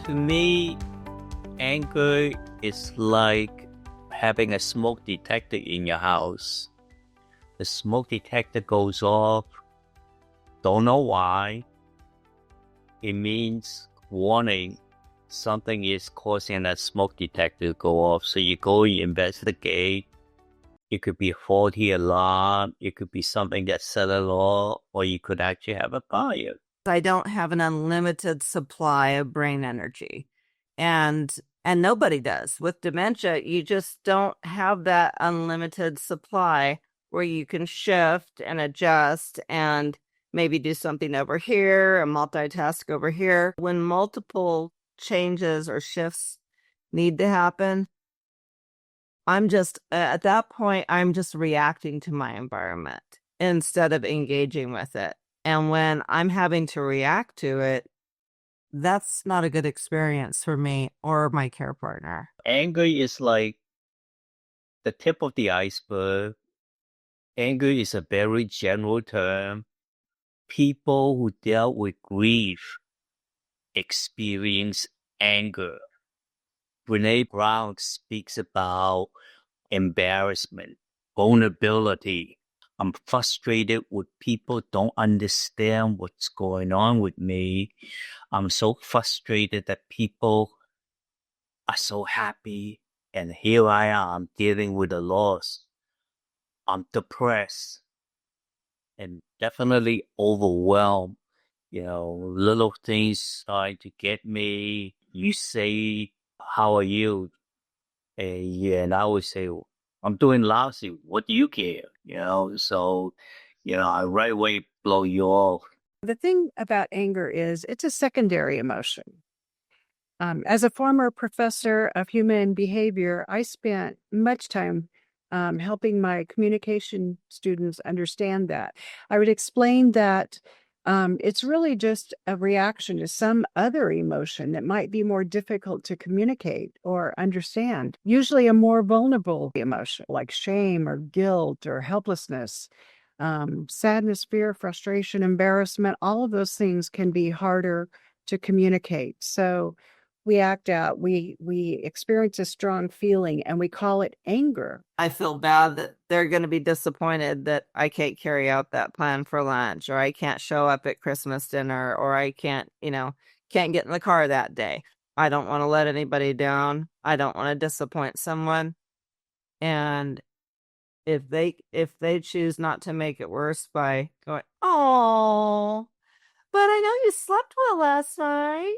To me, anger is like having a smoke detector in your house. The smoke detector goes off. Don't know why. It means warning. Something is causing that smoke detector to go off. So you go and investigate. It could be a faulty alarm. It could be something that set it off, or you could actually have a fire. I don't have an unlimited supply of brain energy. And nobody does. With dementia, you just don't have that unlimited supply where you can shift and adjust and maybe do something over here and multitask over here. When multiple changes or shifts need to happen, I'm just, at that point, I'm just reacting to my environment instead of engaging with it. And when I'm having to react to it, that's not a good experience for me or my care partner. Anger is like the tip of the iceberg. Anger is a very general term. People who dealt with grief experience anger. Brene Brown speaks about embarrassment, vulnerability. I'm frustrated with people don't understand what's going on with me. I'm so frustrated that people are so happy, and here I am dealing with a loss. I'm depressed and definitely overwhelmed. Little things trying to get me. You say, how are you? And I would say, I'm doing lousy. What do you care? So, I right away blow you off. The thing about anger is it's a secondary emotion. As a former professor of human behavior, I spent much time helping my communication students understand that. I would explain that it's really just a reaction to some other emotion that might be more difficult to communicate or understand, usually a more vulnerable emotion like shame or guilt or helplessness. Sadness, fear, frustration, embarrassment, all of those things can be harder to communicate. So we act out, we experience a strong feeling, and we call it anger. I feel bad that they're going to be disappointed that I can't carry out that plan for lunch, or I can't show up at Christmas dinner, or I can't get in the car that day. I don't want to let anybody down. I don't want to disappoint someone. And if they choose not to make it worse by going, "Oh, but I know you slept well last night.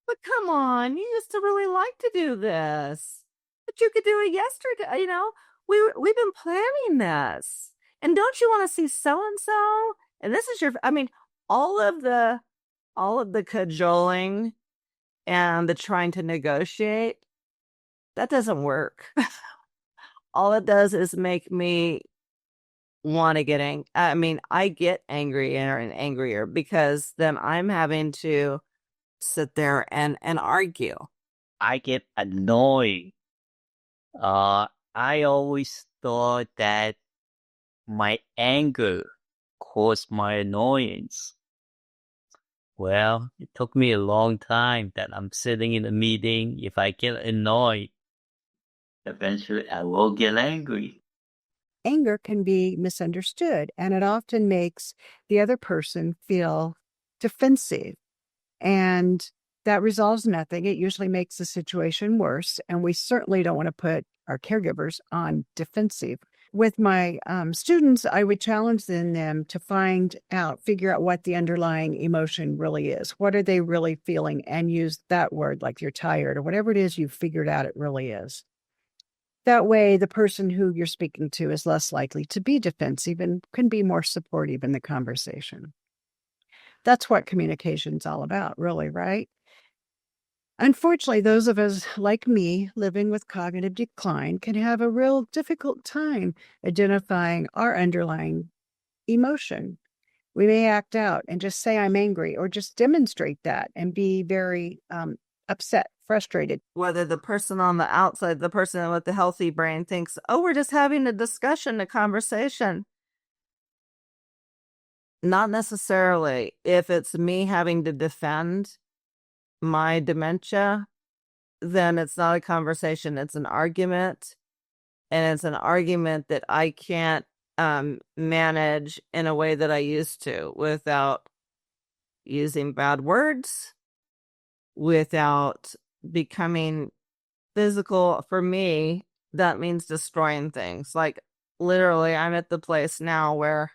But come on, you used to really like to do this. But you could do it yesterday, we've been planning this. And don't you want to see so and so? And this is all of the cajoling and the trying to negotiate, that doesn't work. All it does is make me want to get I get angrier and angrier because then I'm having to sit there and argue. I get annoyed. I always thought that my anger caused my annoyance. Well, it took me a long time that I'm sitting in a meeting. If I get annoyed, eventually I will get angry. Anger can be misunderstood, and it often makes the other person feel defensive. And that resolves nothing. It usually makes the situation worse. And we certainly don't want to put our caregivers on defensive. With my students, I would challenge them to figure out what the underlying emotion really is. What are they really feeling? And use that word like you're tired or whatever it is you've figured out it really is. That way, the person who you're speaking to is less likely to be defensive and can be more supportive in the conversation. That's what communication's all about, really, right? Unfortunately, those of us like me living with cognitive decline can have a real difficult time identifying our underlying emotion. We may act out and just say, I'm angry, or just demonstrate that and be very upset, frustrated. Whether the person on the outside, the person with the healthy brain thinks, oh, we're just having a discussion, a conversation. Not necessarily. If it's me having to defend my dementia, then it's not a conversation, it's an argument. And it's an argument that I can't manage in a way that I used to without using bad words, without becoming physical. For me, that means destroying things. Like literally, I'm at the place now where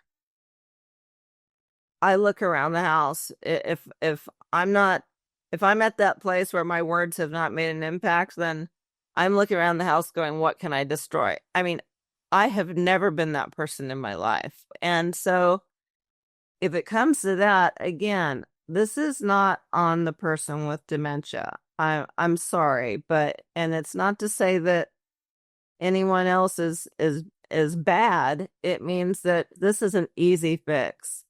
I look around the house. If I'm not, if I'm at that place where my words have not made an impact, then I'm looking around the house going, what can I destroy? I mean, I have never been that person in my life. And so if it comes to that, again, this is not on the person with dementia. I'm sorry, but, and it's not to say that anyone else is bad. It means that this is an easy fix.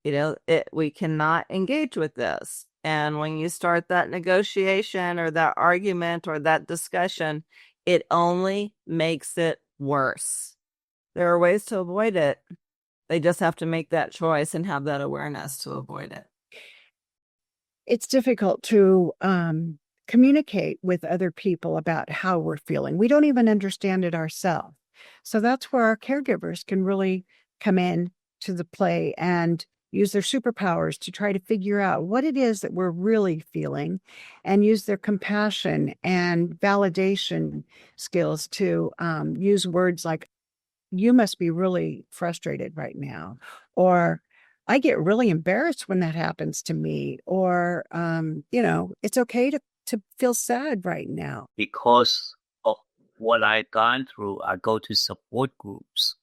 You know, we cannot engage with this. And when you start that negotiation or that argument or that discussion, it only makes it worse. There are ways to avoid it. They just have to make that choice and have that awareness to avoid it. It's difficult to communicate with other people about how we're feeling. We don't even understand it ourselves. So that's where our caregivers can really come in to the play and use their superpowers to try to figure out what it is that we're really feeling and use their compassion and validation skills to use words like, you must be really frustrated right now, or I get really embarrassed when that happens to me, or, it's okay to feel sad right now. Because of what I've gone through, I go to support groups.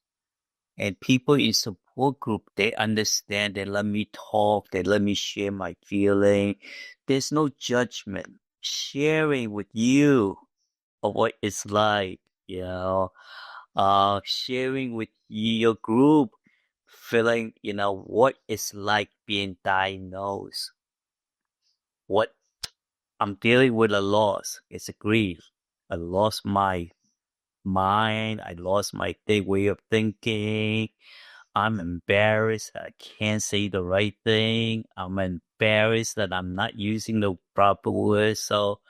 And people in support group, they understand, they let me talk, they let me share my feeling. There's no judgment. Sharing with you of what it's like, sharing with your group, feeling, what it's like being diagnosed. What I'm dealing with a loss. It's a grief. I lost my mind. I lost my way of thinking. I'm embarrassed that I can't say the right thing. I'm embarrassed that I'm not using the proper words. So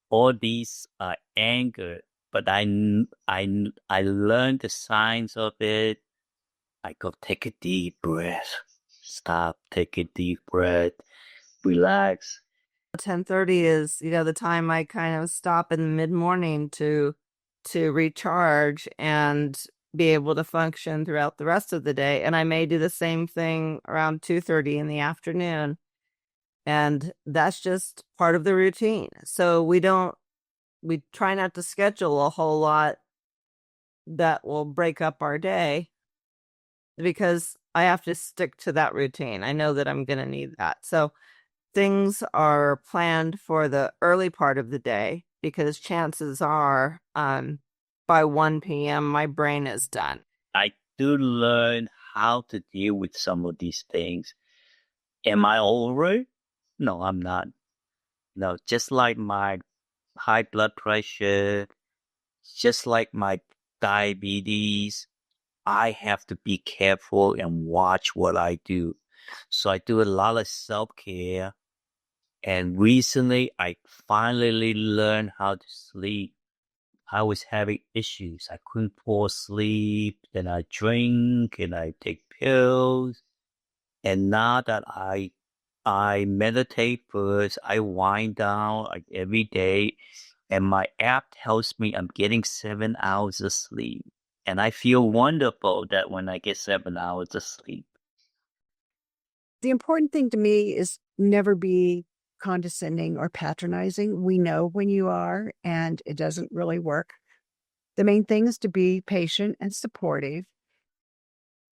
all these are anger, but I learned the signs of it. I go take a deep breath. Stop, take a deep breath. Relax. 10:30 is, the time I kind of stop in the mid-morning to recharge and be able to function throughout the rest of the day. And I may do the same thing around 2:30 in the afternoon. And that's just part of the routine. So we try not to schedule a whole lot that will break up our day because I have to stick to that routine. I know that I'm going to need that. So things are planned for the early part of the day because chances are by 1 p.m. my brain is done. I do learn how to deal with some of these things. Am I over it? No, I'm not. No, just like my high blood pressure, just like my diabetes, I have to be careful and watch what I do. So I do a lot of self-care. And recently, I finally learned how to sleep. I was having issues. I couldn't fall asleep. Then I drink and I take pills. And now that I meditate first, I wind down like every day. And my app tells me I'm getting 7 hours of sleep. And I feel wonderful that when I get 7 hours of sleep. The important thing to me is never be condescending or patronizing. We know when you are, and it doesn't really work. The main thing is to be patient and supportive.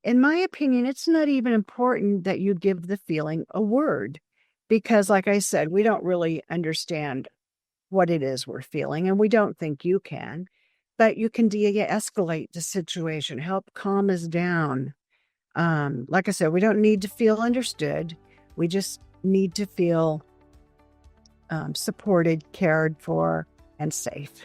In my opinion, it's not even important that you give the feeling a word because, like I said, we don't really understand what it is we're feeling, and we don't think you can. But you can de-escalate the situation, help calm us down. Like I said, we don't need to feel understood. We just need to feel supported, cared for, and safe.